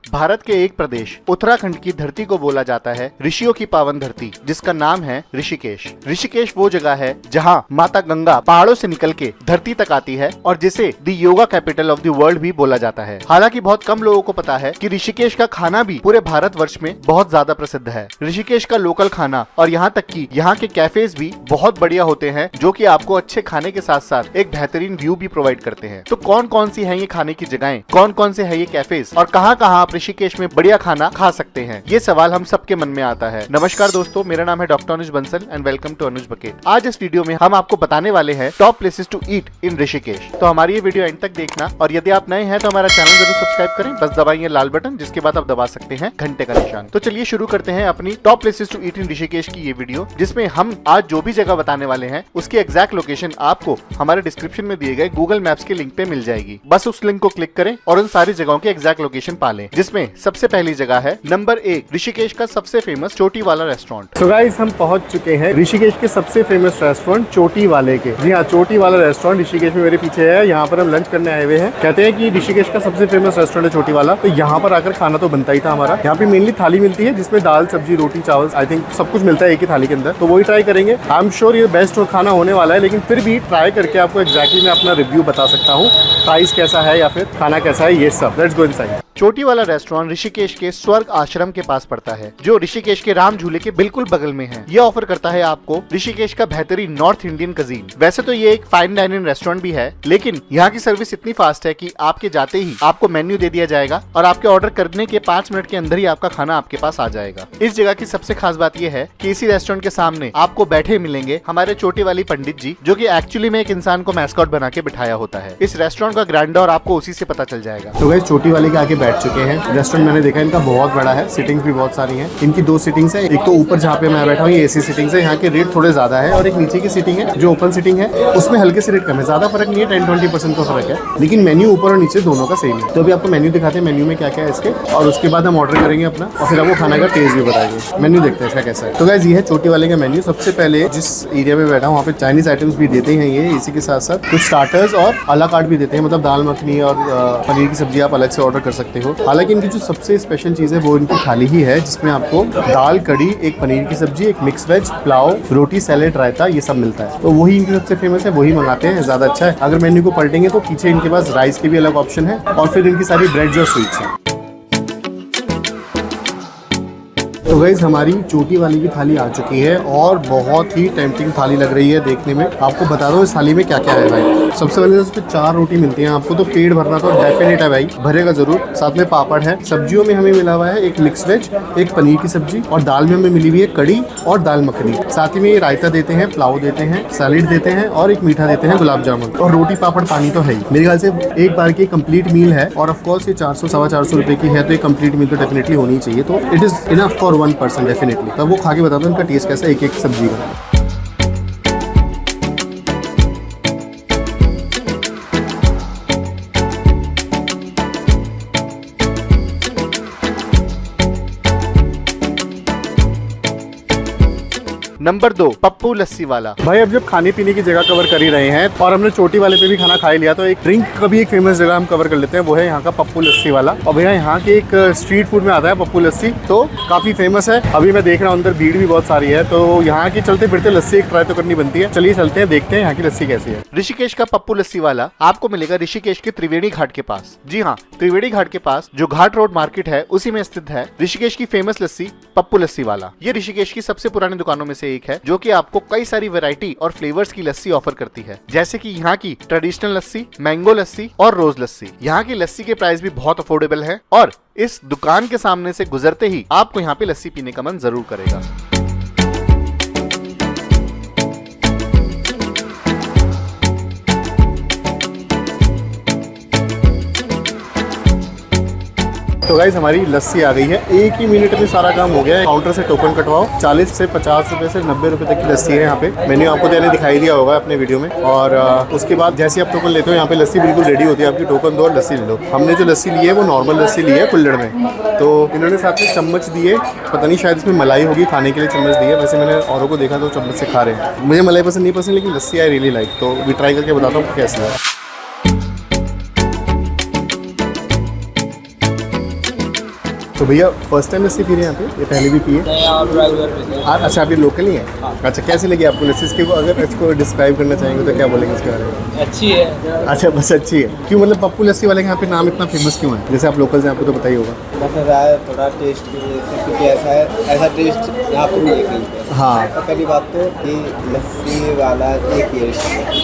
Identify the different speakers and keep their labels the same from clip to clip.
Speaker 1: भारत के एक प्रदेश उत्तराखंड की धरती को बोला जाता है ऋषियों की पावन धरती, जिसका नाम है ऋषिकेश। ऋषिकेश वो जगह है जहाँ माता गंगा पहाड़ों से निकल के धरती तक आती है और जिसे the yoga capital of the world भी बोला जाता है। हालांकि बहुत कम लोगों को पता है कि ऋषिकेश का खाना भी पूरे भारतवर्ष में बहुत ज्यादा प्रसिद्ध है। ऋषिकेश का लोकल खाना और यहाँ तक कि यहाँ के कैफेज भी बहुत बढ़िया होते हैं, जो कि आपको अच्छे खाने के साथ साथ एक बेहतरीन व्यू भी प्रोवाइड करते हैं। तो कौन कौन सी है ये खाने की जगहें, कौन कौन से है ये कैफेज और कहाँ कहाँ आप ऋषिकेश में बढ़िया खाना खा सकते हैं, ये सवाल हम सबके मन में आता है। नमस्कार दोस्तों, मेरा नाम है doctor Anuj Bansal and welcome to Anuj bucket. आज इस वीडियो में हम आपको बताने वाले हैं top places to eat in Rishikesh. तो हमारी ये वीडियो एंड तक देखना और यदि आप नए हैं तो हमारा चैनल जरूर सब्सक्राइब करें। बस दबाइए लाल बटन, जिसके बाद आप दबा सकते हैं घंटे का निशान। तो चलिए शुरू करते हैं अपनी top places to eat in Rishikesh की ये वीडियो, जिसमें हम आज जो भी जगह बताने वाले हैं उसकी एग्जैक्ट लोकेशन आपको हमारे डिस्क्रिप्शन में दिए गए गूगल मैप्स के लिंक पे मिल जाएगी। बस उस लिंक को क्लिक करें और उन सारी जगहों की एग्जैक्ट लोकेशन पा लें, जिसमें सबसे पहली जगह है नंबर 1 ऋषिकेश का सबसे फेमस चोटी वाला रेस्टोरेंट।
Speaker 2: तो गाइस हम पहुंच चुके हैं ऋषिकेश के सबसे फेमस रेस्टोरेंट चोटी वाले के। जी हाँ, चोटी वाला रेस्टोरेंट ऋषिकेश में मेरे पीछे है। यहाँ पर हम लंच करने आए हुए हैं। कहते हैं कि ऋषिकेश का सबसे फेमस रेस्टोरेंट है चोटी वाला, तो यहाँ पर आकर खाना तो बनता ही था हमारा। यहाँ पे मेनली थाली मिलती है जिसमें दाल सब्जी रोटी चावल आई थिंक सब कुछ मिलता है एक ही थाली के अंदर, तो वही ट्राई करेंगे। आई एम श्योर ये बेस्ट खाना होने वाला है, लेकिन फिर भी ट्राई करके आपको एग्जैक्टली मैं अपना रिव्यू बता सकता हूँ, प्राइस कैसा है या फिर खाना कैसा है, ये सब। Let's go inside.
Speaker 1: चोटी वाला रेस्टोरेंट ऋषिकेश के स्वर्ग आश्रम के पास पड़ता है, जो ऋषिकेश के राम झूले के बिल्कुल बगल में है। यह ऑफर करता है आपको ऋषिकेश का बेहतरीन नॉर्थ इंडियन कजीन। वैसे तो ये एक फाइन डाइनिंग रेस्टोरेंट भी है, लेकिन यहाँ की सर्विस इतनी फास्ट है कि आपके जाते ही आपको मेन्यू दे दिया जाएगा और आपके ऑर्डर करने के 5 मिनट के अंदर ही आपका खाना आपके पास आ जाएगा। इस जगह की सबसे खास बात यह है कि इसी रेस्टोरेंट के सामने आपको बैठे मिलेंगे हमारे चोटी वाली पंडित जी, जो की एक्चुअली में एक इंसान को मैस्कॉट बना के बिठाया होता है। इस रेस्टोरेंट का ग्रैंडर आपको उसी से पता चल जाएगा।
Speaker 2: तो गाइस चोटी वाले के आगे बैठ चुके हैं। रेस्टोरेंट मैंने देखा इनका बहुत बड़ा है, सिटिंग्स भी बहुत सारी हैं। इनकी 2 सिटिंग्स है, एक तो ऊपर जहाँ पे मैं बैठा हूँ ये एसी सिटिंग्स है, यहाँ के रेट थोड़े ज्यादा है, और एक नीचे की सिटिंग है जो ओपन सिटिंग है, उसमें हल्के से रेट कम है। ज्यादा फर्क नहीं है, 10-20% का फर्क है, लेकिन मेन्यू ऊपर और नीचे दोनों का सेम है। तो अभी आपको मेन्यू दिखाते हैं, मेन्यू में क्या क्या है इसके, और उसके बाद हम ऑर्डर करेंगे अपना और फिर आपको खाना का टेस्ट भी बताएंगे। मेन्यू देखते हैं इसका कैसा है। तो गाइस ये है चोटी वाले का मेन्यू। सबसे पहले जिस एरिया में बैठा हूँ वहाँ पे चाइनीज आइटम्स भी देते हैं ये, इसी के साथ साथ कुछ स्टार्टर्स और अला कार्ट भी देते हैं, मतलब दाल मखनी और पनीर की सब्जी आप अलग से ऑर्डर कर सकते हो। हालांकि इनकी जो सबसे स्पेशल चीज़ है वो इनकी थाली ही है, जिसमें आपको दाल कड़ी, एक पनीर की सब्जी, एक मिक्स वेज, पुलाव, रोटी, सैलेड, रायता, ये सब मिलता है। तो वही इनकी सबसे फेमस है, वही मंगाते हैं, ज़्यादा अच्छा है। अगर मेन्यू को पलटेंगे तो पीछे इनके पास राइस के भी अलग ऑप्शन है और फिर इनकी सारी ब्रेड्स और स्वीट्स हैं। तो गाइस हमारी चोटी वाली की थाली आ चुकी है और बहुत ही टेम्पटिंग थाली लग रही है देखने में। आपको बता दो इस थाली में क्या क्या है भाई। सबसे पहले तो इसमें 4 रोटी मिलती हैं आपको, तो पेट भरना तो डेफिनेट है भाई, भरेगा जरूर। साथ में पापड़ है। सब्जियों में हमें मिला हुआ है एक मिक्स वेज, एक पनीर की सब्जी, और दाल में हमें मिली हुई है कड़ी और दाल मखनी। साथ ही में ये रायता देते हैं, पुलाव देते हैं, सैलेड देते हैं और एक मीठा देते हैं, गुलाब जामुन, और रोटी पापड़ पानी तो है ही। मेरे ख्याल से एक बार की कंप्लीट मील है, और ऑफकोर्स ये 400-450 रुपए की है, तो ये कंप्लीट मील तो डेफिनेटली होनी चाहिए। तो it is enough for 1 person definitely. तब वो खा के बता दो इनका टेस्ट कैसा है एक एक सब्जी का।
Speaker 1: नंबर 2 पप्पू लस्सी वाला।
Speaker 2: भाई अब जब खाने पीने की जगह कवर कर ही रहे हैं और हमने चोटी वाले पे भी खाना खा ही लिया, तो एक ड्रिंक का भी एक फेमस जगह हम कवर कर लेते हैं, वो है यहाँ का पप्पू लस्सी वाला। और भैया यहाँ के एक स्ट्रीट फूड में आता है पप्पू लस्सी, तो काफी फेमस है। अभी मैं देख रहा हूँ अंदर भीड़ भी बहुत सारी है, तो यहाँ की चलते फिरते लस्सी एक ट्राई तो करनी बनती है। चलिए चलते हैं, देखते हैं यहाँ की लस्सी कैसी है।
Speaker 1: ऋषिकेश का पप्पू लस्सी वाला आपको मिलेगा ऋषिकेश के त्रिवेणी घाट के पास। जी हाँ, त्रिवेणी घाट के पास जो घाट रोड मार्केट है उसी में स्थित है ऋषिकेश की फेमस लस्सी पप्पू लस्सी वाला। ये ऋषिकेश की सबसे पुरानी दुकानों में से एक है, जो कि आपको कई सारी वैरायटी और फ्लेवर्स की लस्सी ऑफर करती है, जैसे कि यहाँ की ट्रेडिशनल लस्सी, मैंगो लस्सी और रोज लस्सी। यहाँ की लस्सी के प्राइस भी बहुत अफोर्डेबल है और इस दुकान के सामने से गुजरते ही आपको यहाँ पे लस्सी पीने का मन जरूर करेगा।
Speaker 2: तो गाइस हमारी लस्सी आ गई है, 1 ही मिनट में सारा काम हो गया है। काउंटर से टोकन कटवाओ, 40 से 50 रुपए से 90 रुपए तक की लस्सी है यहाँ पे। मेन्यू आपको मैंने दिखाई दिया होगा अपने वीडियो में। और उसके बाद जैसे आप टोकन लेते हो यहाँ पे लस्सी बिल्कुल रेडी होती है आपकी, टोकन दो और लस्सी ले लो। हमने जो लस्सी ली है वो नॉर्मल लस्सी ली है कुल्हड़ में, तो इन्होंने साथ में चम्मच दिए, पता नहीं शायद इसमें मलाई होगी, खाने के लिए चम्मच दिए। वैसे मैंने औरों को देखा तो चम्मच से खा रहे हैं। मुझे मलाई पसंद नहीं पसंद, लेकिन लस्सी आई रियली लाइक, तो भी ट्राई करके बताता हूँ कैसी है। तो भैया फर्स्ट टाइम लस्सी पी रहे हैं यहाँ पे, ये पहले भी पिए? अच्छा, आप ये लोकल ही है? अच्छा, कैसी लगी आपको लस्सी? इसके अगर इसको डिस्क्राइब करना चाहेंगे तो क्या बोलेंगे इसके बारे में?
Speaker 3: अच्छी है।
Speaker 2: अच्छा, बस अच्छी है। क्यों, मतलब पप्पू लस्सी वाले के यहाँ पे नाम इतना फेमस क्यों है? जैसे आप लोकल से, आपको तो पता ही होगा।
Speaker 4: पसंद आया थोड़ा टेस्ट की वजह से, क्योंकि ऐसा टेस्ट यहाँ पर नहीं है कहीं पे।
Speaker 2: हाँ।
Speaker 4: तो पहली बात तो कि लस्सी वाला एक ही है।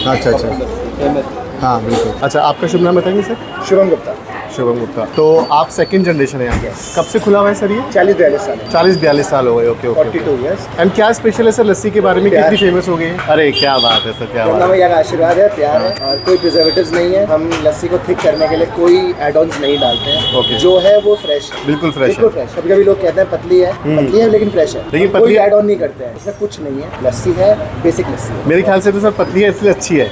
Speaker 2: अच्छा,
Speaker 4: फेमस।
Speaker 2: हाँ बिल्कुल। अच्छा, आपका शुभ नाम बताएंगे सर?
Speaker 4: शुभम गुप्ता।
Speaker 2: शुभम गुप्ता। तो आप सेकंड जनरेशन है यहाँ पे? कब से खुला हुआ है सर ये?
Speaker 4: 40-42 साल।
Speaker 2: 40-42 साल हो गए। Okay okay.
Speaker 4: 42 ईयर्स।
Speaker 2: एंड क्या स्पेशल है सर लस्सी के बारे में, कितनी फेमस हो गई है? अरे क्या बात है सर, क्या बात है।
Speaker 4: भैया का आशीर्वाद है, प्यार है, और कोई प्रिजर्वेटिव्स नहीं है। हम लस्सी को थिक करने के लिए कोई एड ऑन्स नहीं डालते हैं।
Speaker 2: ओके।
Speaker 4: जो है वो फ्रेश है,
Speaker 2: बिल्कुल फ्रेश है।
Speaker 4: बिल्कुल फ्रेश। कभी कभी लोग कहते हैं पतली है लेकिन फ्रेश है,
Speaker 2: लेकिन
Speaker 4: कोई
Speaker 2: पतली
Speaker 4: एड ऑन नहीं करते हैं। इसमें कुछ नहीं है, लस्सी है, बेसिक लस्सी है।
Speaker 2: मेरे ख्याल से तो सर पतली है इसलिए अच्छी है।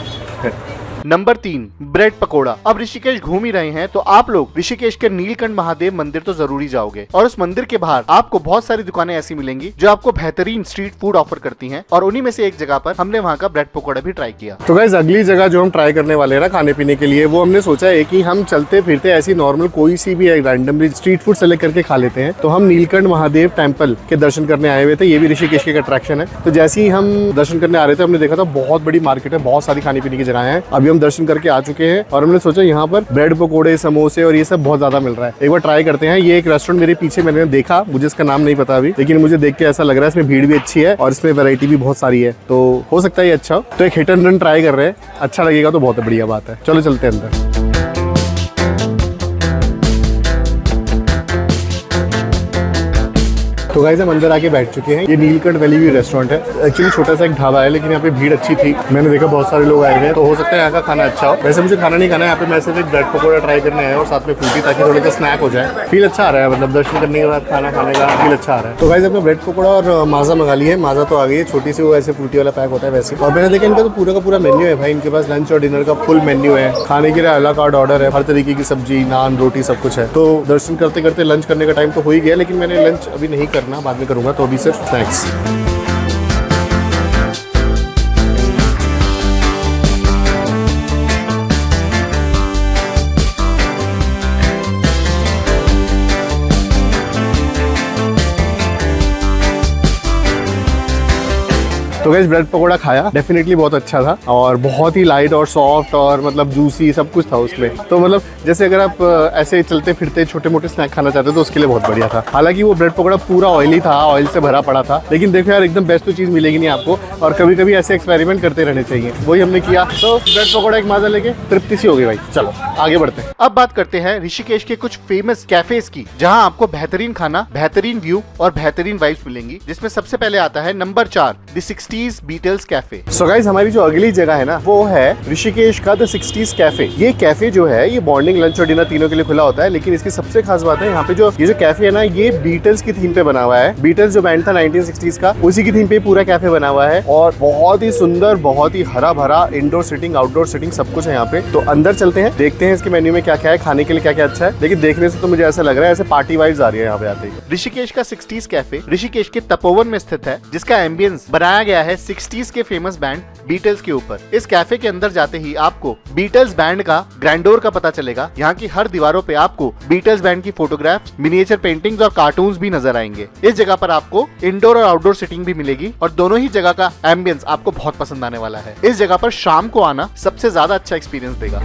Speaker 1: Number 3, bread pakora. अब ऋषिकेश घूम ही रहे हैं तो आप लोग ऋषिकेश के नीलकंठ महादेव मंदिर तो जरूरी जाओगे, और उस मंदिर के बाहर आपको बहुत सारी दुकानें ऐसी मिलेंगी जो आपको बेहतरीन स्ट्रीट फूड ऑफर करती हैं, और उन्हीं में से एक जगह पर हमने वहाँ का ब्रेड पकोड़ा भी ट्राई किया।
Speaker 2: तो गाइस, अगली जगह जो हम ट्राई करने वाले हैं ना खाने पीने के लिए, वो हमने सोचा है कि हम चलते फिरते ऐसी नॉर्मल कोई सी भी रैंडमली स्ट्रीट फूड सेलेक्ट करके खा लेते हैं। तो हम नीलकंठ महादेव टेम्पल के दर्शन करने आए हुए थे, ये भी ऋषिकेश के अट्रैक्शन है। तो जैसे ही हम दर्शन करने आ रहे थे, हमने देखा था बहुत बड़ी मार्केट है, बहुत सारी खाने पीने की जगह है। अभी हम दर्शन करके आ चुके हैं और हमने सोचा यहाँ पर ब्रेड पकोड़े, समोसे और ये सब बहुत ज्यादा मिल रहा है, एक बार ट्राई करते हैं। ये एक रेस्टोरेंट मेरे पीछे मैंने देखा, मुझे इसका नाम नहीं पता अभी, लेकिन मुझे देख के ऐसा लग रहा है इसमें भीड़ भी अच्छी है और इसमें वैरायटी भी बहुत सारी है, तो हो सकता है ये अच्छा हो। तो एक हिट एंड रन ट्राई कर रहे हैं, अच्छा लगेगा तो बहुत बढ़िया बात है। चलो चलते हैं अंदर। तो गाइस, हम अंदर आके बैठ चुके हैं। ये नीलकंठ वैली व्यू रेस्टोरेंट है। एक्चुअली छोटा सा एक ढाबा है, लेकिन यहाँ पे भीड़ अच्छी थी। मैंने देखा बहुत सारे लोग आए हुए हैं, तो हो सकता है यहाँ का खाना अच्छा हो। वैसे मुझे खाना नहीं खाना है यहाँ पे, मैं सिर्फ एक ब्रेड पकौड़ा ट्राई करने आया और साथ में फ्रूटी, ताकि थोड़ा सा स्नैक हो जाए। फील अच्छा आ रहा है, मतलब दर्शन करने के बाद खाना खाने का फील अच्छा आ रहा है। तो गाइस, अपने ब्रेड पकौड़ा और माजा मंगा ली है। माजा तो आ गई है, छोटी सी वो ऐसे फ्रूटी वाला पैक होता है वैसे। और मैंने देखा इनका तो पूरा का पूरा मेन्यू है भाई, इनके पास लंच और डिनर का फुल मेन्यू है। खाने के लिए अलग कार्ड ऑर्डर है, हर तरीके की सब्जी, नान, रोटी सब कुछ है। तो दर्शन करते करते लंच करने का टाइम तो हो ही गया, लेकिन मैंने लंच अभी नहीं करना, बाद में करूँगा। तो अभी सिर्फ स्नैक्स। तो गाइस, ब्रेड पकोड़ा खाया, डेफिनेटली बहुत अच्छा था और बहुत ही लाइट और सॉफ्ट और मतलब जूसी सब कुछ था उसमें। तो मतलब जैसे अगर आप ऐसे चलते फिरते छोटे मोटे स्नैक खाना चाहते हो तो उसके लिए बहुत बढ़िया था। हालांकि वो ब्रेड पकोड़ा पूरा ऑयली था, ऑयल से भरा पड़ा था, लेकिन देखो यार, एकदम बेस्ट तो चीज़ मिलेगी नहीं आपको, और कभी कभी ऐसे एक्सपेरिमेंट करते रहने चाहिए। वही हमने किया, तो ब्रेड पकोड़ा एक मजा लेके तृप्ति सी हो गई भाई। चलो आगे बढ़ते हैं।
Speaker 1: अब बात करते हैं ऋषिकेश के कुछ फेमस कैफेज की, जहां आपको बेहतरीन खाना, बेहतरीन व्यू और बेहतरीन वाइब्स मिलेंगी, जिसमें सबसे पहले आता है number 4, the 60s Beatles cafe.
Speaker 2: So guys, हमारी जो अगली जगह है ना, वो है ऋषिकेश का द 60s कैफे। ये कैफे जो है, ये मॉर्निंग, लंच और डिनर तीनों के लिए खुला होता है, लेकिन इसकी सबसे खास बात है यहाँ पे जो ये जो कैफे है ना, ये बीटल्स की थीम पे बना हुआ है। बीटल्स जो बैंड था 1960s का, उसी की थीम पे पूरा कैफे बना हुआ है, और बहुत ही सुंदर, बहुत ही हरा भरा, इंडोर सिटिंग, आउटडोर सिटिंग सब कुछ है यहाँ पे। तो अंदर चलते हैं, देखते हैं इसके मेन्यू में क्या क्या है, खाने के लिए क्या क्या अच्छा है। लेकिन देखने से तो मुझे ऐसा लग रहा है ऐसे पार्टी वाइब्स आ रही है यहाँ पे आते ही।
Speaker 1: ऋषिकेश का 60s कैफे ऋषिकेश के तपोवन में स्थित है, जिसका एम्बियंस बनाया गया है 60s के फेमस बैंड बीटल्स के ऊपर। इस कैफे के अंदर जाते ही आपको बीटल्स बैंड का ग्रैंडोर का पता चलेगा। यहाँ की हर दीवारों पे आपको बीटल्स बैंड की फोटोग्राफ्स, मिनिएचर पेंटिंग्स और कार्टून्स भी नजर आएंगे। इस जगह पर आपको इंडोर और आउटडोर सिटिंग भी मिलेगी, और दोनों ही जगह का एम्बियंस आपको बहुत पसंद आने वाला है। इस जगह पर शाम को आना सबसे ज्यादा अच्छा एक्सपीरियंस देगा।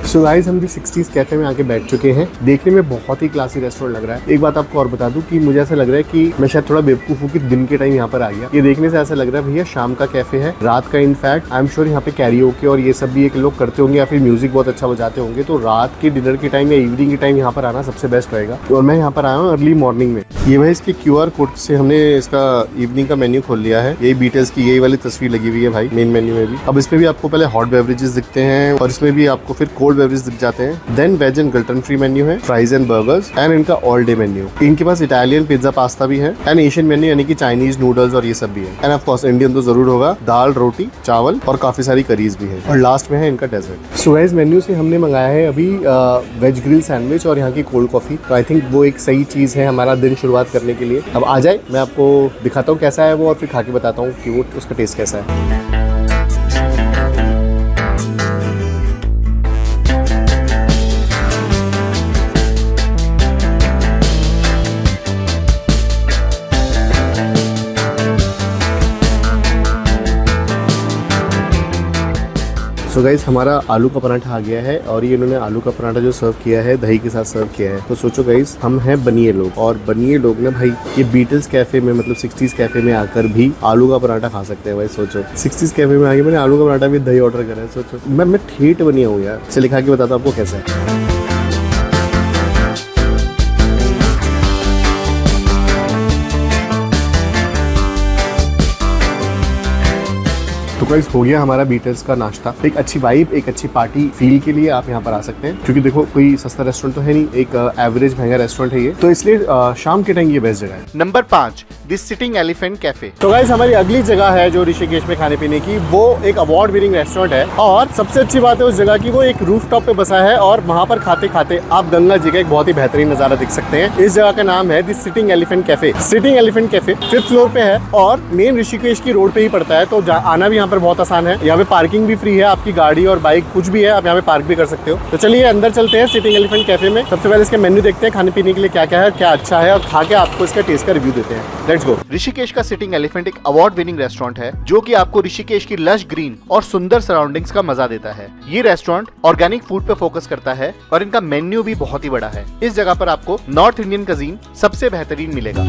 Speaker 2: सो गाइस, हम भी 60s कैफे में आके बैठ चुके हैं। देखने में बहुत ही क्लासी रेस्टोरेंट लग रहा है। एक बात आपको और बता दूं कि मुझे ऐसा लग रहा है कि मैं शायद थोड़ा बेवकूफ हूँ कि दिन के टाइम यहाँ पर आ गया। ये देखने से ऐसा लग रहा है भैया शाम का कैफे है, रात का। इनफैक्ट आई एम श्योर यहाँ पे कैरियोके और ये सब भी एक लोग करते होंगे, या फिर म्यूजिक बहुत अच्छा बजाते होंगे। तो रात के डिनर के टाइम या इवनिंग के टाइम यहाँ पर आना सबसे बेस्ट रहेगा। और मैं यहाँ पर आया हूँ अर्ली मॉर्निंग में। ये भाई इसके QR कोड से हमने इसका इवनिंग का मेन्यू खोल लिया है। यही बीटल्स की यही वाली तस्वीर लगी हुई है भाई मेन मेन्यू में भी। अब इसमें भी आपको पहले हॉट बेवरेजेस दिखते हैं, और इसमें भी आपको फिर कोल्ड बेवरेज दिख जाते हैं। Then veg and gluten free menu है, फ्राइज एंड बर्गर्स, एंड इनका ऑल डे मेन्यू। इनके पास इटालियन पिज्जा पास्ता भी है, एंड एशियन मेन्यू यानी कि चाइनीज नूडल्स और ये सब भी है। एंड ऑफ कोर्स इंडियन तो जरूर होगा, दाल, रोटी, चावल और काफी सारी करीज भी है। और लास्ट में है इनका डेजर्ट। सो गाइस, मेन्यू से हमने मंगाया है अभी वेज ग्रिल सैंडविच और यहाँ की कोल्ड कॉफी। तो आई थिंक वो एक सही चीज है हमारा दिन शुरुआत करने के लिए। अब आ जाए, मैं आपको दिखाता हूँ कैसा है वो, और फिर खा के बताता हूँ कि वो उसका टेस्ट कैसा है। सो गाइस हमारा आलू का पराठा आ गया है और ये इन्होंने आलू का पराठा जो सर्व किया है दही के साथ सर्व किया है। तो सोचो गाइस हम हैं बनिए लोग और बनिए लोग ना भाई ये बीटल्स कैफे में मतलब 60s कैफे में आकर भी आलू का पराठा खा सकते हैं। भाई सोचो 60s कैफे में आके मैंने आलू का पराठा भी दही ऑर्डर करा है। सोचो मैं ठेठ बनिया हूँ यार। चलिए खा के बताता हूँ आपको कैसा है। तो गाइस हो गया हमारा बीटल्स का नाश्ता। एक अच्छी वाइब, एक अच्छी पार्टी फील के लिए आप यहाँ पर आ सकते हैं क्योंकि देखो कोई सस्ता रेस्टोरेंट तो है नहीं, एक एवरेज महंगा रेस्टोरेंट है ये, तो इसलिए शाम के टाइम ये बेस्ट जगह है।
Speaker 1: Number 5 this sitting elephant cafe.
Speaker 2: तो गाइस हमारी अगली जगह है जो ऋषिकेश में खाने पीने की, वो एक अवार्ड विनिंग रेस्टोरेंट है और सबसे अच्छी बात है उस जगह की वो एक रूफटॉप पे बसा है और वहाँ पर खाते खाते आप गंगा जी का एक बहुत ही बेहतरीन नजारा दिख सकते हैं। इस जगह का नाम है this sitting elephant cafe. Sitting elephant cafe 5th floor पे है और मेन ऋषिकेश की रोड पे ही पड़ता है, तो आना भी यहाँ पर बहुत आसान है। यहाँ पे पार्किंग भी फ्री है, आपकी गाड़ी और बाइक कुछ भी है आप यहाँ पे पार्क भी कर सकते हो। तो चलिए अंदर चलते हैं सिटिंग एलिफेंट कैफे में। सबसे पहले इसका मेन्यू देखते हैं, खाने पीने के लिए क्या क्या है, क्या अच्छा है और खा के आपको इसका टेस्ट का रिव्यू देते हैं। Let's go.
Speaker 1: ऋषिकेश का सिटिंग एलिफेंट एक अवार्ड विनिंग रेस्टोरेंट है जो कि आपको ऋषिकेश की लश ग्रीन और सुंदर सराउंडिंग्स का मजा देता है। ये रेस्टोरेंट ऑर्गेनिक फूड पे फोकस करता है और इनका मेन्यू भी बहुत ही बड़ा है। इस जगह पर आपको नॉर्थ इंडियन कजीन सबसे बेहतरीन मिलेगा।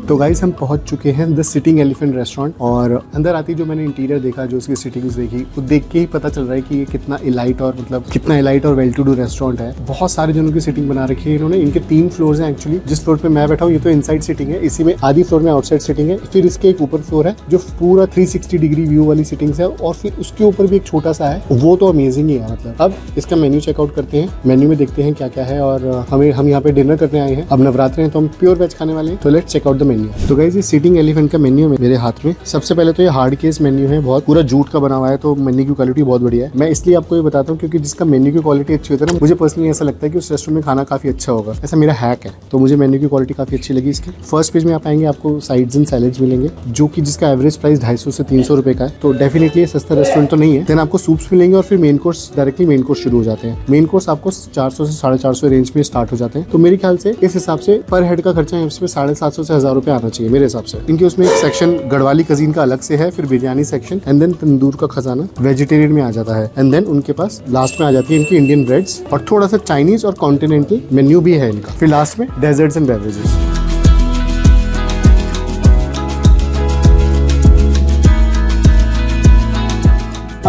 Speaker 2: तो गाइस हम पहुंच चुके हैं द सिटिंग एलिफेंट रेस्टोरेंट और अंदर आती जो मैंने इंटीरियर देखा, जो उसकी सिटिंग्स देखी, वो देख के ही पता चल रहा है कि ये कितना इलाइट और मतलब कितना इलाइट और वेल टू डू रेस्टोरेंट है। बहुत सारे जनों की सिटिंग बना रखी है इन्होंने। इनके 3 फ्लोर्स हैं एक्चुअली। जिस फ्लोर पे मैं बैठा हूँ ये तो इनसाइड सिटिंग है, इसी में आधी फ्लोर में आउटसाइड सिटिंग है। फिर इसके एक ऊपर फ्लोर है जो पूरा 360 डिग्री व्यू वाली सिटिंग्स है और फिर उसके ऊपर भी एक छोटा सा है, वो तो अमेजिंग ही है मतलब। अब इसका मेन्यू चेकआउट करते हैं, मेन्यू में देखते हैं क्या क्या है और हम यहाँ पे डिनर करने आए हैं। अब नवरात्र है तो हम प्योर वेज खाने वाले हैं, तो let's check out the menu. तो गाइस सिटिंग एलिफेंट का मेन्यू है मेरे हाथ में। सबसे पहले तो ये हार्ड केस मेन्यू है, बहुत पूरा जूट का बना हुआ है, तो मेन्यू की क्वालिटी बहुत बढ़िया है। मैं इसलिए आपको ये बताता हूँ क्योंकि जिसका मेन्यू की क्वालिटी अच्छी होती है ना, मुझे पर्सनली ऐसा लगता है कि उस रेस्टोरेंट में खाना काफी अच्छा होगा, ऐसा मेरा हैक है। तो मुझे मेन्यू की क्वालिटी काफी अच्छी लगी इसकी। फर्स्ट पेज में आप आएंगे आपको साइड्स एंड सैलेड्स मिलेंगे जो कि जिसका एवरेज प्राइस 250 से 300 रुपए का है, तो डेफिनेटली सस्ता रेस्टोरेंट तो नहीं है। देन आपको सूप्स मिलेंगे और फिर main course, directly main course शुरू हो जाते हैं। मेन कोर्स आपको 400 से 450 रेंज में स्टार्ट हो जाते हैं। तो मेरे ख्याल से इस हिसाब से पर हेड का खर्चा इसमें 750 से 1000 रुपए आना चाहिए मेरे हिसाब से। इनके उसमें सेक्शन गढ़वाली कजीन का अलग से है, फिर बिरयानी सेक्शन एंड देन तंदूर का खजाना वेजिटेरियन में आ जाता है एंड देन उनके पास लास्ट में आ जाती है इनकी इंडियन ब्रेड्स और थोड़ा सा चाइनीज और कॉन्टिनेंटल मेन्यू भी है इनका। फिर लास्ट में डेजर्ट्स एंड बेवरेजेस।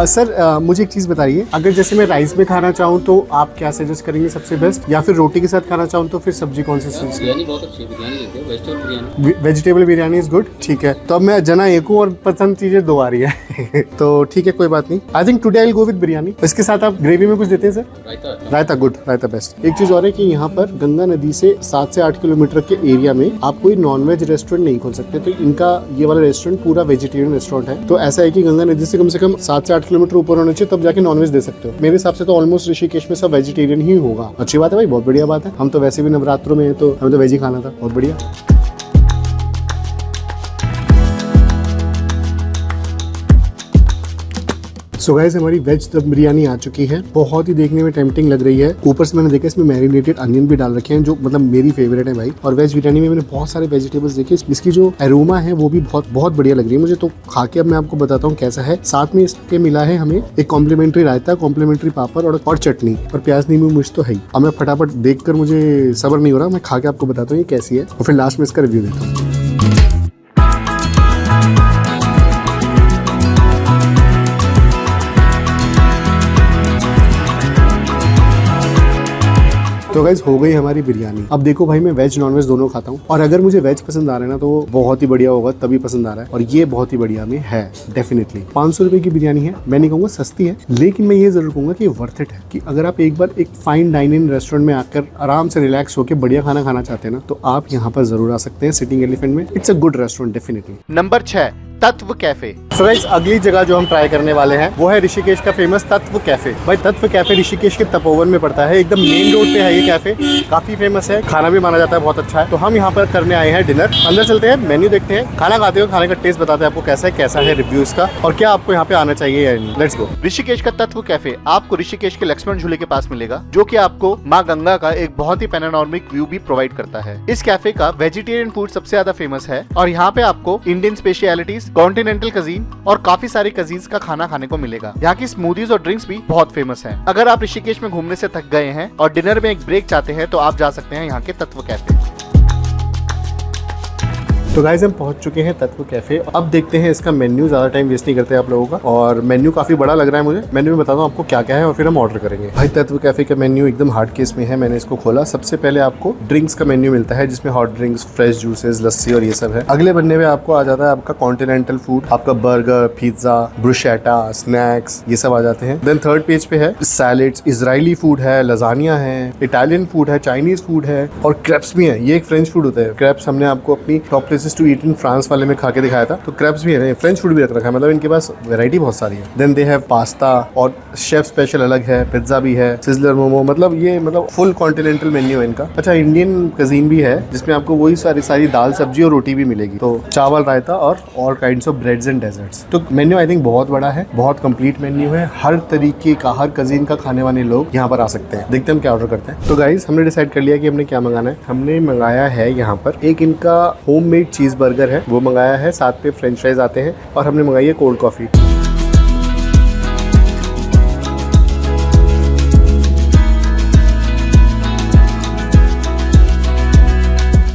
Speaker 2: सर मुझे एक चीज़ बताइए, अगर जैसे मैं राइस में खाना चाहूँ तो आप क्या सजेस्ट करेंगे सबसे बेस्ट, या फिर रोटी के साथ खाना चाहूँ तो फिर सब्जी कौन सी सजेस्ट?
Speaker 3: बिरयानी बहुत अच्छी बिरयानी देते हो, vegetable biryani.
Speaker 2: Vegetable biryani is good, ठीक है। तो अब मैं जना एक हूँ और पसंद चीज़ें 2 आ रही है तो ठीक है कोई बात नहीं। I think today I will go with biryani. इसके साथ आप ग्रेवी में कुछ देते हैं सर? रायता गुड, रायता बेस्ट। एक चीज़ और है कि यहाँ पर गंगा नदी से 7 से 8 किलोमीटर के एरिया में आप कोई नॉनवेज रेस्टोरेंट नहीं खोल सकते, तो इनका ये वाला रेस्टोरेंट पूरा वेजिटेरियन रेस्टोरेंट है। तो ऐसा है कि गंगा नदी से कम 7 से 8 किलोमीटर ऊपर होना चाहिए तब जाके नॉनवेज दे सकते हो। मेरे हिसाब से तो ऑलमोस्ट ऋषिकेश में सब वेजिटेरियन ही होगा। अच्छी बात है भाई, बहुत बढ़िया बात है। हम तो वैसे भी नवरात्रों में हैं तो हमें तो वेज ही खाना था, बहुत बढ़िया। सो गाइस हमारी वेज दम बिरयानी आ चुकी है, बहुत ही देखने में टेम्पटिंग लग रही है। ऊपर से मैंने देखा इसमें मैरिनेटेड अनियन भी डाल रखे हैं जो मतलब मेरी फेवरेट है भाई। और वेज बिरयानी में मैंने बहुत सारे वेजिटेबल्स देखे, इसकी जो एरोमा है वो भी बहुत बढ़िया लग रही है मुझे। तो खा के अब मैं आपको बताता हूँ कैसा है। साथ में इसके मिला है हमें एक कॉम्प्लीमेंट्री रायता, कॉम्प्लीमेंट्री पापड़ और चटनी और प्याज नींबू मिर्च तो है ही। अब मैं फटाफट देखकर मुझे सब्र नहीं हो रहा, मैं खा के आपको बताता हूँ ये कैसी है और फिर लास्ट में इसका रिव्यू देता हूँ। तो गाइस हो गई हमारी बिरयानी। अब देखो भाई मैं वेज नॉनवेज दोनों खाता हूँ और अगर मुझे वेज पसंद आ रहा है ना तो वो बहुत ही बढ़िया होगा, तभी पसंद आ रहा है और ये बहुत ही बढ़िया में है डेफिनेटली। 500 रुपए की बिरयानी है, मैं नहीं कहूँगा सस्ती है, लेकिन मैं ये जरूर कहूँगा कि वर्थ इट है। कि अगर आप एक बार एक फाइन डाइनिंग रेस्टोरेंट में आकर आराम से रिलैक्स होकर बढ़िया खाना खाना चाहते हैं ना, तो आप यहाँ पर जरूर आ सकते हैं सिटिंग एलिफेंट में। It's a good restaurant definitely.
Speaker 1: Number 6 तत्व कैफे।
Speaker 2: सो गाइस, अगली जगह जो हम ट्राई करने वाले हैं वो है ऋषिकेश का फेमस तत्व कैफे। भाई तत्व कैफे ऋषिकेश के तपोवन में पड़ता है, एकदम मेन रोड पे है ये कैफे। काफी फेमस है, खाना भी माना जाता है बहुत अच्छा है। तो हम यहाँ पर करने आए हैं डिनर। अंदर चलते हैं, मेन्यू देखते हैं, खाना खाते हो, खाने का टेस्ट बताते हैं आपको कैसा है रिव्यू इसका, और क्या आपको यहाँ पे आना चाहिए या नहीं। Let's go.
Speaker 1: ऋषिकेश का तत्व कैफे आपको ऋषिकेश के लक्ष्मण झूले के पास मिलेगा, जो कि आपको माँ गंगा का एक बहुत ही पैनोरामिक व्यू भी प्रोवाइड करता है। इस कैफे का वेजिटेरियन फूड सबसे ज्यादा फेमस है और यहाँ पे आपको इंडियन स्पेशलिटीज, कॉन्टिनेंटल कजीन और काफी सारे कजीन्स का खाना खाने को मिलेगा। यहाँ की स्मूदीज और ड्रिंक्स भी बहुत फेमस है। अगर आप ऋषिकेश में घूमने से थक गए हैं और डिनर में एक ब्रेक चाहते हैं तो आप जा सकते हैं यहाँ के तत्व कैफे।
Speaker 2: तो गाइस, हम पहुंच चुके हैं तत्व कैफे। अब देखते हैं इसका मेन्यू, ज्यादा टाइम वेस्ट नहीं करते आप लोगों का। और मेन्यू काफी बड़ा लग रहा है मुझे। मेन्यू में बताता हूँ आपको क्या क्या है और फिर हम ऑर्डर करेंगे। भाई तत्व कैफे का मेन्यू एकदम हार्ड केस में है। मैंने इसको खोला, सबसे पहले आपको ड्रिंक्स का मेन्यू मिलता है जिसमें हॉट ड्रिंक्स, फ्रेश जूसेस, लस्सी और ये सब है। अगले बनने में आपको आ जाता है आपका कॉन्टिनेंटल फूड, आपका बर्गर, पिज्जा, ब्रुशेटा, स्नैक्स, ये सब आ जाते हैं। देन थर्ड पेज पे है सैलेड्स, इजरायली फूड है, लजानिया है, इटालियन फूड है, चाइनीज फूड है और क्रेप्स भी है। ये एक फ्रेंच फूड होता है। क्रेप्स हमने आपको अपनी top places to eat in France वाले में खा के दिखाया था। तो क्रेप्स भी है, फ्रेंच फूड भी रख रखा है, मतलब इनके पास वैरायटी बहुत सारी है। देन दे हैव पास्ता और शेफ स्पेशल अलग है, पिज्जा भी है, सिजलर मोमो, मतलब ये फुल कॉन्टिनेंटल मेन्यू है इनका। अच्छा, इंडियन कजीन भी है जिसमें आपको वही सारी दाल, सब्जी और रोटी भी मिलेगी। तो चावल, रायता और all kinds of breads and desserts. तो मेन्यू आई थिंक बहुत बड़ा है, बहुत कंप्लीट मेन्यू है। हर तरीके का, हर कजीन का खाने वाले लोग यहाँ पर आ सकते हैं। देखते हैं हम क्या ऑर्डर करते हैं। तो गाइस, हमने डिसाइड कर लिया कि हमने क्या मंगाना है। हमने मंगाया है यहाँ पर एक इनका होममेड चीज बर्गर है, वो मंगाया है, साथ पे फ्रेंच फ्राइज आते हैं और हमने मंगाई है कोल्ड कॉफी।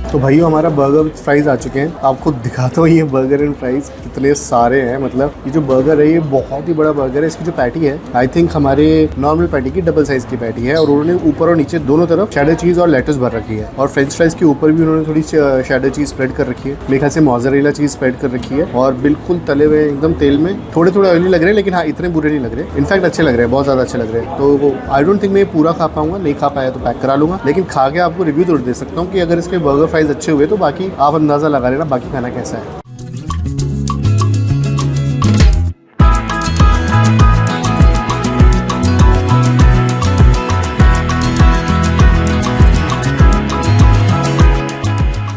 Speaker 2: तो भाई हमारा बर्गर फ्राइज आ चुके हैं। आपको दिखाता हूँ ये बर्गर एंड फ्राइज कितने सारे हैं। मतलब ये जो बर्गर है ये बहुत ही बड़ा बर्गर है। इसकी जो पैटी है आई थिंक हमारे नॉर्मल पैटी की डबल साइज की पैटी है और उन्होंने ऊपर और नीचे दोनों तरफ शेडर चीज और लेटस भर रखी है और फ्रेंच फ्राइज के ऊपर भी उन्होंने थोड़ी शेडर चीज स्प्रेड कर रखी है। मेरे ख्याल से मोज़रेला चीज स्प्रेड कर रखी है और बिल्कुल तले हुए एकदम तेल में। थोड़े ऑयली लग रहे हैं लेकिन हाँ इतने बुरे नहीं लग रहे, इनफैक्ट अच्छे लग रहे हैं, बहुत ज्यादा अच्छे लग रहे हैं। तो आई डोंट थिंक मैं पूरा खा पाऊंगा, नहीं खा पाया तो पैक करा लूंगा, लेकिन खा के आपको रिव्यू जरूर दे सकता हूँ कि अगर इसके बर्गर फ्राइज अच्छे हुए तो बाकी आप अंदाजा लगा लेना बाकी खाना कैसा है।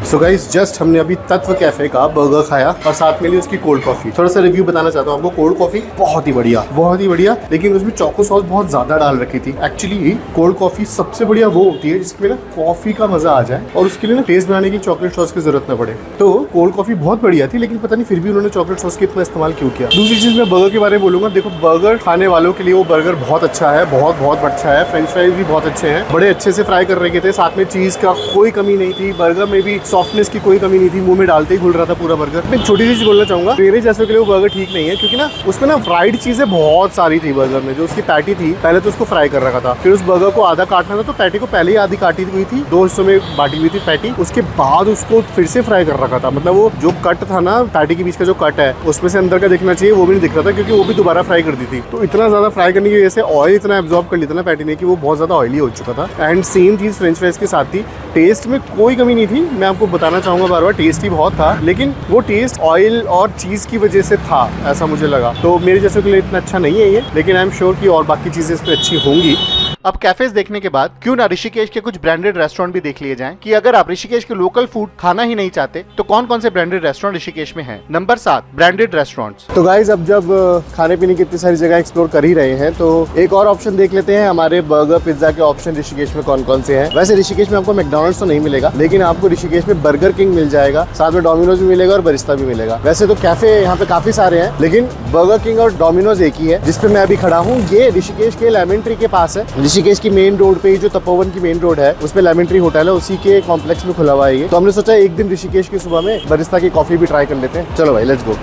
Speaker 2: सो गाइस, जस्ट हमने अभी तत्व कैफे का बर्गर खाया और साथ में ली उसकी कोल्ड कॉफी। थोड़ा सा रिव्यू बताना चाहता हूँ आपको। कोल्ड कॉफी बहुत ही बढ़िया, लेकिन उसमें चोको सॉस बहुत ज्यादा डाल रखी थी। एक्चुअली कोल्ड कॉफी सबसे बढ़िया वो होती है जिसमें ना कॉफी का मजा आ जाए और उसके लिए ना टेस्ट बनाने की चॉकलेट सॉस की जरूरत न पड़े। तो कोल्ड कॉफी बहुत बढ़िया थी, लेकिन पता नहीं फिर भी उन्होंने चॉकलेट सॉस की इतना इस्तेमाल क्यों किया। दूसरी चीज मैं बर्गर के बारे में बोलूंगा। देखो, बर्गर खाने वालों के लिए वो बर्गर बहुत अच्छा है, बहुत अच्छा है। फ्रेंच फ्राइज भी बहुत अच्छे हैं, बड़े अच्छे से फ्राई कर रखे थे, साथ में चीज का कोई कमी नहीं थी। बर्गर में भी सॉफ्टनेस की कोई कमी नहीं थी, मुंह में डालते ही घुल रहा था पूरा बर्गर। मैं छोटी सी चीज बोलना चाहूंगा, मेरे जैसे के लिए वो बर्गर ठीक नहीं है क्योंकि ना उसमें ना फ्राइड चीजें बहुत सारी थी बर्गर में। जो उसकी पैटी थी पहले तो उसको फ्राई कर रखा था, फिर उस बर्गर को आधा काटना था तो पैटी को पहले ही आधी काटी हुई थी, 2 हिस्सों में बांटी हुई थी पैटी, उसके बाद उसको फिर से फ्राई कर रखा था। मतलब वो जो कट था ना पैटी के बीच का जो कट है उसमें से अंदर का दिखना चाहिए वो भी नहीं दिख रहा था क्योंकि वो भी दोबारा फ्राई कर दी थी। तो इतना ज्यादा फ्राई करने की वजह से ऑयल इतना एब्जॉर्ब कर लिया था ना पैटी ने कि वो बहुत ज्यादा ऑयली हो चुका था। एंड सेम चीज फ्रेंच फ्राइज के साथ थी, टेस्ट में कोई कमी नहीं थी। मैं आपको बताना चाहूंगा बार बार, टेस्ट ही बहुत था, लेकिन वो टेस्ट ऑयल और चीज की वजह से था, ऐसा मुझे लगा। तो मेरे जैसे के लिए इतना अच्छा नहीं है ये, लेकिन आई एम श्योर कि और बाकी चीजें इस पर अच्छी होंगी।
Speaker 1: अब कैफेज देखने के बाद क्यों ना ऋषिकेश के कुछ ब्रांडेड रेस्टोरेंट भी देख लिए जाएं कि अगर आप ऋषिकेश के लोकल फूड खाना ही नहीं चाहते तो कौन कौन से ब्रांडेड रेस्टोरेंट ऋषिकेश में हैं। Number 7, branded restaurants.
Speaker 2: तो गाइज, अब जब खाने पीने की इतनी सारी जगह एक्सप्लोर कर ही रहे हैं तो एक और ऑप्शन देख लेते हैं हमारे बर्गर पिज्जा के ऑप्शन ऋषिकेश में कौन कौन से हैं। वैसे ऋषिकेश में आपको मैकडॉनल्ड्स तो नहीं मिलेगा, लेकिन आपको ऋषिकेश में बर्गर किंग मिल जाएगा, साथ में डोमिनोज भी मिलेगा और बरिस्ता भी मिलेगा। वैसे तो कैफे यहाँ पे काफी सारे हैं, लेकिन बर्गर किंग और डोमिनोज एक ही है जिसपे मैं अभी खड़ा हूँ। ये ऋषिकेश के लेमन ट्री के पास है। ऋषिकेश की मेन रोड पे जो तपोवन की मेन रोड है उस पे लेमन ट्री होटल है, उसी के कॉम्प्लेक्स में खुला हुआ है ये। तो हमने सोचा एक दिन ऋषिकेश की सुबह में बरिस्ता की कॉफी भी ट्राई कर लेते हैं। चलो भाई, लेट्स गो।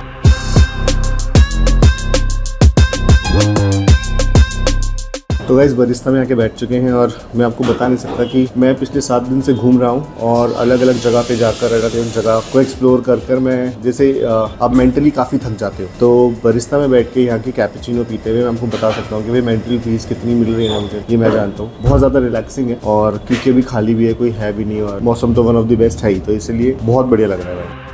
Speaker 2: तो गाइस, बरिस्ता में आके बैठ चुके हैं और मैं आपको बता नहीं सकता कि मैं पिछले 7 दिन से घूम रहा हूँ और अलग अलग जगह पे जाकर अलग अलग जगह को एक्सप्लोर कर मैं जैसे अब मेंटली काफ़ी थक जाते हो। तो बरिस्ता में बैठ के यहाँ की कैपुचिनो पीते हुए मैं आपको बता सकता हूँ कि भाई मेंटल पीस कितनी मिल रही है मुझे, ये मैं जानता हूँ। बहुत ज़्यादा रिलैक्सिंग है और क्योंकि अभी खाली भी है, कोई है भी नहीं और मौसम तो वन ऑफ द बेस्ट है ही, तो इसलिए बहुत बढ़िया लग रहा है भाई।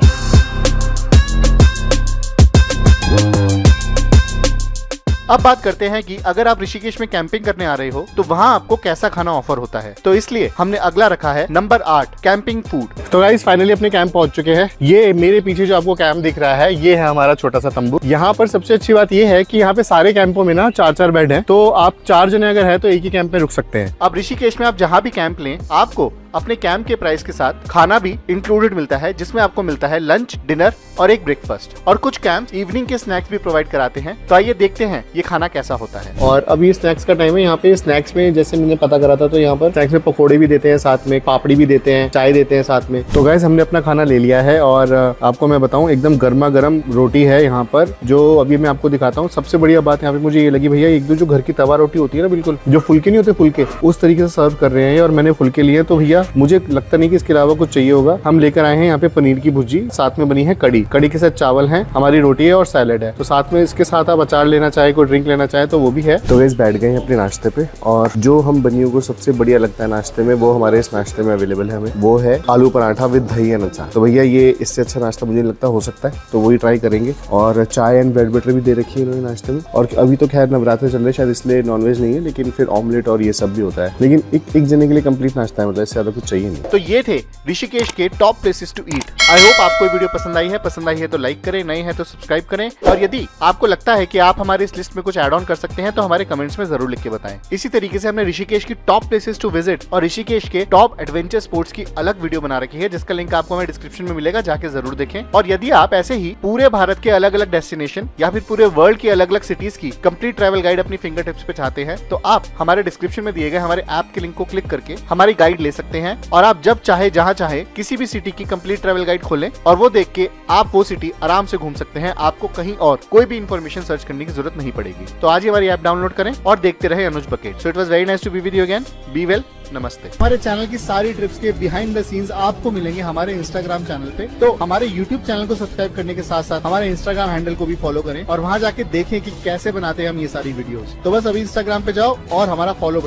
Speaker 1: अब बात करते हैं कि अगर आप ऋषिकेश में कैंपिंग करने आ रहे हो तो वहाँ आपको कैसा खाना ऑफर होता है। तो इसलिए हमने अगला रखा है नंबर 8 कैंपिंग फूड।
Speaker 2: तो गाइस फाइनली अपने कैंप पहुंच चुके हैं। ये मेरे पीछे जो आपको कैंप दिख रहा है ये है हमारा छोटा सा तंबू। यहाँ पर सबसे अच्छी बात ये है कि यहाँ पे सारे कैंपों में ना 4-4 बेड हैं, तो आप 4 जने अगर है तो एक ही कैंप में रुक सकते हैं।
Speaker 1: अब ऋषिकेश में आप जहाँ भी कैंप लें आपको अपने कैंप के प्राइस के साथ खाना भी इंक्लूडेड मिलता है, जिसमें आपको मिलता है लंच, डिनर और एक ब्रेकफास्ट। और कुछ कैंप इवनिंग के स्नैक्स भी प्रोवाइड कराते हैं। तो आइए देखते हैं ये खाना कैसा होता है।
Speaker 2: और अभी स्नैक्स का टाइम है। यहाँ पे स्नैक्स में जैसे मैंने पता करा था तो यहाँ पर स्नैक्स में पकौड़े भी देते हैं, साथ में पापड़ी भी देते हैं, चाय देते हैं साथ में। तो गाइस हमने अपना खाना ले लिया है और आपको मैं बताऊं एकदम गर्मा गर्म रोटी है यहाँ पर, जो अभी मैं आपको दिखाता हूँ। सबसे बढ़िया बात यहाँ पे मुझे ये लगी भैया, एक दो जो घर की तवा रोटी होती है ना, बिल्कुल जो फुलके नहीं होते फुलके, उस तरीके से सर्व कर रहे हैं। और मैंने फुलके लिए तो भैया मुझे लगता नहीं कि इसके अलावा कुछ चाहिए होगा। हम लेकर आए हैं यहाँ पे पनीर की भुर्जी, साथ में बनी है कड़ी, कड़ी के साथ चावल है, हमारी रोटी है और सैलेड है। तो साथ में इसके साथ आप अचार लेना चाहे, कोई ड्रिंक लेना चाहे तो वो भी है। तो गाइस बैठ गए हैं अपने नाश्ते पे, और जो हम बनियों को सबसे बढ़िया लगता है नाश्ते में वो हमारे इस नाश्ते में अवेलेबल है हमें, वो है आलू पराठा विद दही एंड अचार। तो भैया ये इससे अच्छा नाश्ता मुझे लगता हो सकता है, तो वही ट्राई करेंगे। और चाय एंड ब्रेड बटर भी दे रखी है इन्होंने नाश्ते में। और अभी तो खैर नवरात्र चल रहे शायद इसलिए नॉनवेज नहीं है, लेकिन फिर ऑमलेट और ये सब भी होता है। लेकिन एक जने के लिए कंप्लीट नाश्ता है, मतलब इससे ज्यादा कुछ चाहिए नहीं।
Speaker 1: तो ये थे ऋषिकेश के top places to eat. I hope आपको वीडियो पसंद आई है तो लाइक करें, नए हैं तो सब्सक्राइब करें। और यदि आपको लगता है कि आप हमारे इस लिस्ट में कुछ ऐड ऑन कर सकते हैं तो हमारे कमेंट्स में जरूर लिख के बताएं। इसी तरीके से हमने ऋषिकेश की टॉप प्लेसेस टू विजिट और ऋषिकेश के टॉप एडवेंचर स्पोर्ट्स की अलग वीडियो बना रखी है, जिसका लिंक आपको हमें डिस्क्रिप्शन में मिलेगा, जाके जरूर देखें। और यदि आप ऐसे ही पूरे भारत के अलग अलग डेस्टिनेशन या फिर पूरे वर्ल्ड की अलग अलग सिटीज की कंप्लीट ट्रैवल गाइड अपनी फिंगर टिप्स पे चाहते हैं तो आप हमारे डिस्क्रिप्शन में दिए गए हमारे ऐप के लिंक को क्लिक करके हमारी गाइड ले सकते हैं। और आप जब चाहे जहां चाहे किसी भी सिटी की कंप्लीट ट्रैवल गाइड खोलें और वो देख के आप वो सिटी आराम से घूम सकते हैं। आपको कहीं और कोई भी इंफॉर्मेशन सर्च करने की जरूरत नहीं पड़ेगी। तो आज ही हमारी ऐप डाउनलोड करें और देखते रहे Anuj bucket. So it was very nice to be with you again. Be well, नमस्ते। हमारे चैनल की सारी ट्रिप्स के बिहाइंड द सीन्स आपको मिलेंगे हमारे इंस्टाग्राम चैनल पे। तो हमारे यूट्यूब चैनल को सब्सक्राइब करने के साथ साथ हमारे इंस्टाग्राम हैंडल को भी फॉलो करें और वहां जाके देखें कि कैसे बनाते हैं हम ये सारी वीडियोस। तो बस अभी इंस्टाग्राम पे जाओ और हमारा फॉलो